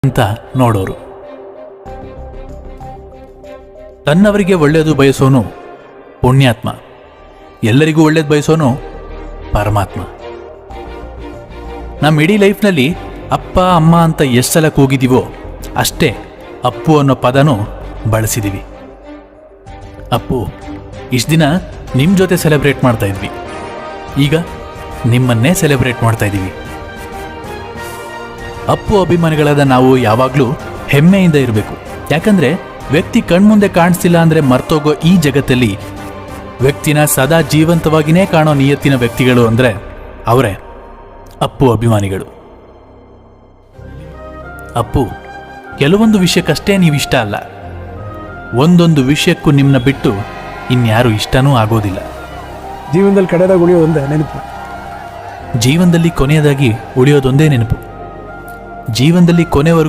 ಅಂತ ನೋಡೋರು. ತನ್ನವರಿಗೆ ಒಳ್ಳೆಯದು ಬಯಸೋನು ಪುಣ್ಯಾತ್ಮ, ಎಲ್ಲರಿಗೂ ಒಳ್ಳೇದು ಬಯಸೋನು ಪರಮಾತ್ಮ. ನಮ್ಮ ಇಡೀ ಲೈಫ್ನಲ್ಲಿ ಅಪ್ಪ ಅಮ್ಮ ಅಂತ ಎಷ್ಟು ಸಲ ಕೂಗಿದೀವೋ ಅಷ್ಟೇ ಅಪ್ಪು ಅನ್ನೋ ಪದನೂ ಬಳಸಿದೀವಿ. ಅಪ್ಪು, ಇಷ್ಟು ದಿನ ನಿಮ್ಮ ಜೊತೆ ಸೆಲೆಬ್ರೇಟ್ ಮಾಡ್ತಾ ಇದ್ವಿ, ಈಗ ನಿಮ್ಮನ್ನೇ ಸೆಲೆಬ್ರೇಟ್ ಮಾಡ್ತಾ ಇದ್ದೀವಿ. ಅಪ್ಪು ಅಭಿಮಾನಿಗಳಾದ ನಾವು ಯಾವಾಗಲೂ ಹೆಮ್ಮೆಯಿಂದ ಇರಬೇಕು. ಯಾಕಂದರೆ ವ್ಯಕ್ತಿ ಕಣ್ಮುಂದೆ ಕಾಣಿಸ್ತಿಲ್ಲ ಅಂದರೆ ಮರ್ತೋಗೋ ಈ ಜಗತ್ತಲ್ಲಿ ವ್ಯಕ್ತಿನ ಸದಾ ಜೀವಂತವಾಗಿಯೇ ಕಾಣೋ ನಿಯತ್ತಿನ ವ್ಯಕ್ತಿಗಳು ಅಂದರೆ ಅವರೇ ಅಪ್ಪು ಅಭಿಮಾನಿಗಳು. ಅಪ್ಪು, ಕೆಲವೊಂದು ವಿಷಯಕ್ಕಷ್ಟೇ ನೀವು ಇಷ್ಟ ಅಲ್ಲ, ಒಂದೊಂದು ವಿಷಯಕ್ಕೂ ನಿಮ್ಮನ್ನ ಬಿಟ್ಟು ಇನ್ಯಾರು ಇಷ್ಟನೂ ಆಗೋದಿಲ್ಲ. ಜೀವನದಲ್ಲಿ ಕಡೆದಾಗ ಉಳಿಯೋದೊಂದೇ ನೆನಪು. ಜೀವನದಲ್ಲಿ ಕೊನೆಯದಾಗಿ ಉಳಿಯೋದೊಂದೇ ನೆನಪು. ಜೀವನದಲ್ಲಿ ಕೊನೆವರೆಗೂ